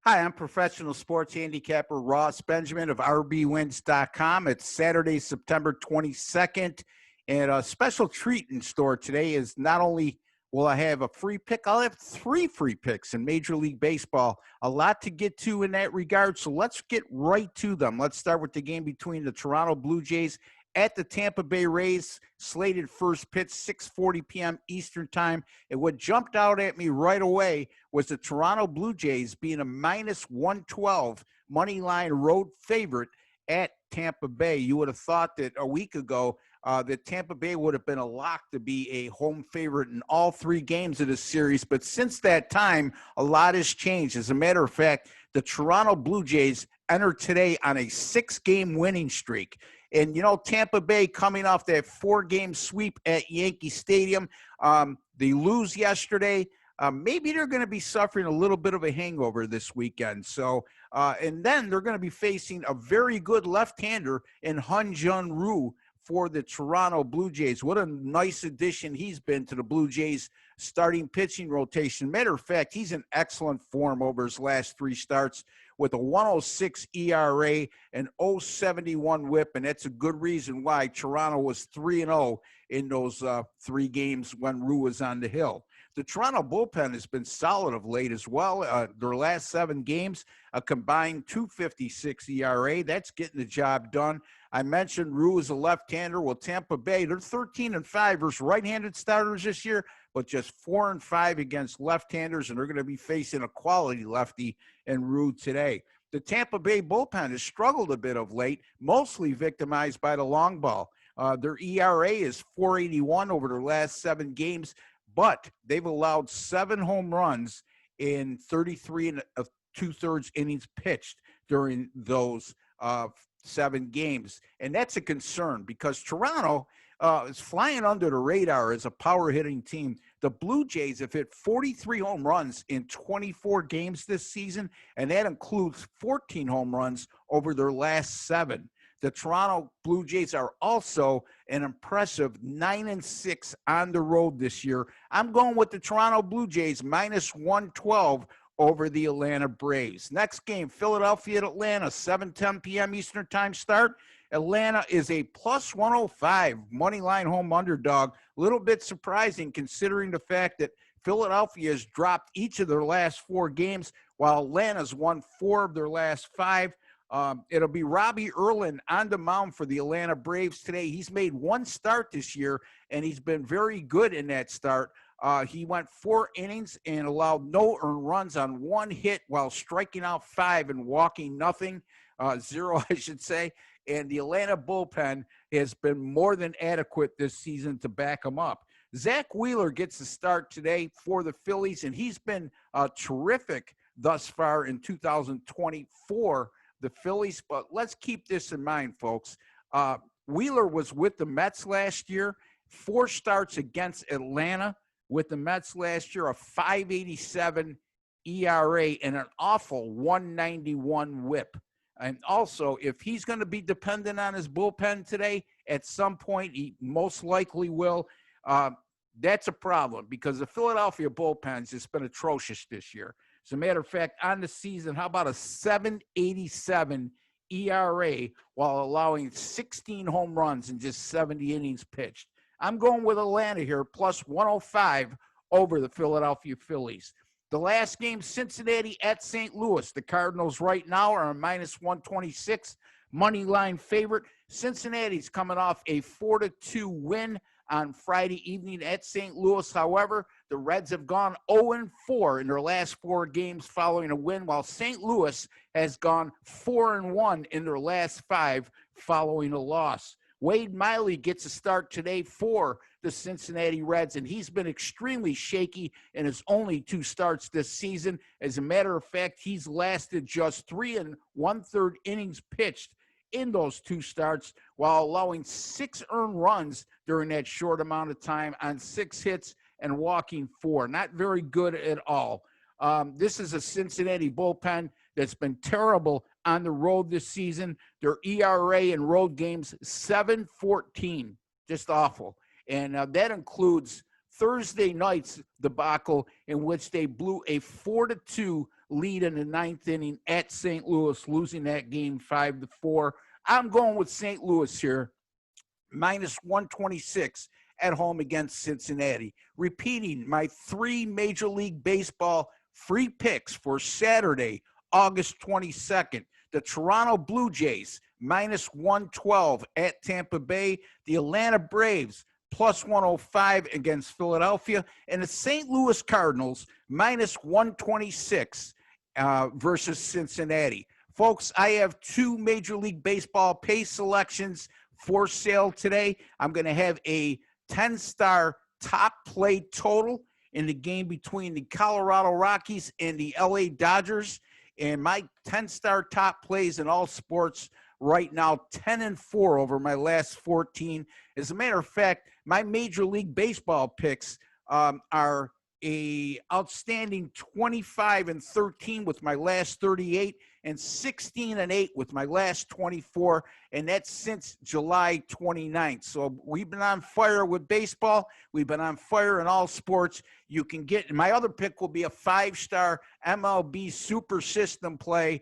Hi, I'm professional sports handicapper Ross Benjamin of RBWins.com. It's Saturday, September 22nd, and a special treat in store today is not only will I have a free pick, I'll have three free picks in Major League Baseball. A lot to get to in that regard, so let's get right to them. Let's start with the game between the Toronto Blue Jays at the Tampa Bay Rays, slated first pitch, 6:40 p.m. Eastern Time. And what jumped out at me right away was the Toronto Blue Jays being a minus 112 money line road favorite at Tampa Bay. You would have thought that a week ago that Tampa Bay would have been a lock to be a home favorite in all three games of this series. But since that time, a lot has changed. As a matter of fact, the Toronto Blue Jays entered today on a 6-game winning streak. And, you know, Tampa Bay coming off that 4-game sweep at Yankee Stadium. They lose yesterday. Maybe they're going to be suffering a little bit of a hangover this weekend. So, and then they're going to be facing a very good left-hander in Hyun-Jin Ryu for the Toronto Blue Jays. What a nice addition he's been to the Blue Jays starting pitching rotation. Matter of fact, he's in excellent form over his last three starts with a 106 ERA and 071 whip, and that's a good reason why Toronto was 3-0 in those three games when Ryu was on the hill. The Toronto bullpen has been solid of late as well. Their last 7 games, a combined 2.56 ERA. That's getting the job done. I mentioned Ryu is a left-hander. Well, Tampa Bay, they're 13-5 versus right-handed starters this year, but just 4-5 against left-handers, and they're going to be facing a quality lefty in Ryu today. The Tampa Bay bullpen has struggled a bit of late, mostly victimized by the long ball. Their ERA is 4.81 over their last 7 games, but they've allowed 7 home runs in 33 and 2/3 innings pitched during those 7 games. And that's a concern because Toronto is flying under the radar as a power hitting team. The Blue Jays have hit 43 home runs in 24 games this season, and that includes 14 home runs over their last 7. The Toronto Blue Jays are also an impressive 9-6 on the road this year. I'm going with the Toronto Blue Jays minus 112 over the Atlanta Braves. Next game, Philadelphia at Atlanta, 7:10 p.m. Eastern Time start. Atlanta is a plus 105 money line home underdog. A little bit surprising considering the fact that Philadelphia has dropped each of their last 4 games, while Atlanta's won 4 of their last 5. It'll be Robbie Erlin on the mound for the Atlanta Braves today. He's made 1 start this year, and he's been very good in that start. He went 4 innings and allowed no earned runs on 1 hit while striking out 5 and walking nothing, 0, I should say. And the Atlanta bullpen has been more than adequate this season to back him up. Zach Wheeler gets the start today for the Phillies, and he's been terrific thus far in 2024, the Phillies. But let's keep this in mind, folks. Wheeler was with the Mets last year, 4 starts against Atlanta with the Mets last year, a 5.87 ERA and an awful 191 whip. And also, if he's going to be dependent on his bullpen today, at some point, he most likely will. That's a problem because the Philadelphia bullpen's just been atrocious this year. As a matter of fact, on the season, how about a 7.87 ERA while allowing 16 home runs in just 70 innings pitched? I'm going with Atlanta here, plus 105 over the Philadelphia Phillies. The last game, Cincinnati at St. Louis. The Cardinals right now are a minus 126 money line favorite. Cincinnati's coming off a 4-2 win on Friday evening at St. Louis. However, the Reds have gone 0-4 in their last 4 games following a win, while St. Louis has gone 4-1 in their last 5 following a loss. Wade Miley gets a start today for the Cincinnati Reds, and he's been extremely shaky in his only 2 starts this season. As a matter of fact, he's lasted just 3 1/3 innings pitched in those 2 starts while allowing 6 earned runs during that short amount of time on 6 hits and walking 4. Not very good at all. This is a Cincinnati bullpen that's been terrible on the road this season. Their ERA in road games, 7.14, just awful. And that includes Thursday night's debacle in which they blew a 4-2 lead in the ninth inning at St. Louis, losing that game 5-4. I'm going with St. Louis here, minus 126 at home against Cincinnati. Repeating my 3 Major League Baseball free picks for Saturday, August 22nd. The Toronto Blue Jays, minus 112 at Tampa Bay. The Atlanta Braves, plus 105 against Philadelphia. And the St. Louis Cardinals, minus 126 versus Cincinnati. Folks, I have 2 Major League Baseball pay selections for sale today. I'm going to have a 10-star top play total in the game between the Colorado Rockies and the LA Dodgers. And my 10-star top plays in all sports right now, 10-4 over my last 14. As a matter of fact, my Major League Baseball picks are a outstanding 25-13 with my last 38 and 16-8 with my last 24, and that's since July 29th. So we've been on fire with baseball. We've been on fire in all sports. You can get, my other pick will be a 5-star MLB super system play.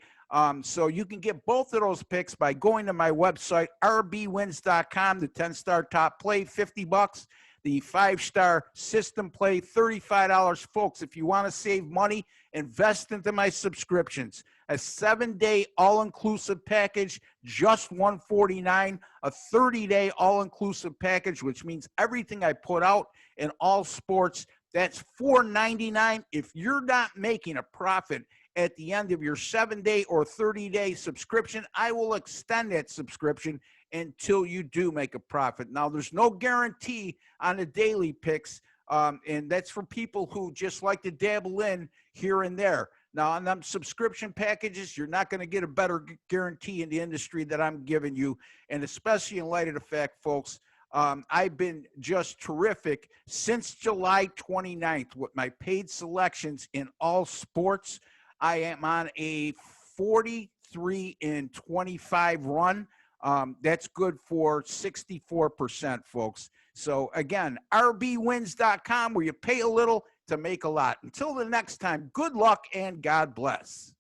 So you can get both of those picks by going to my website, rbwins.com, the 10-star top play, $50. The 5-star system play, $35. Folks, if you want to save money, invest into my subscriptions. A 7-day all-inclusive package, just $149. A 30-day all-inclusive package, which means everything I put out in all sports, that's $499. If you're not making a profit at the end of your 7-day or 30-day subscription, I will extend that subscription until you do make a profit. Now, there's no guarantee on the daily picks, and that's for people who just like to dabble in here and there. Now, on them subscription packages, you're not going to get a better guarantee in the industry that I'm giving you, and especially in light of the fact, folks, I've been just terrific since July 29th with my paid selections in all sports. I am on a 43-25 run. That's good for 64%, folks. So again, rbwins.com, where you pay a little to make a lot. Until the next time, good luck and God bless.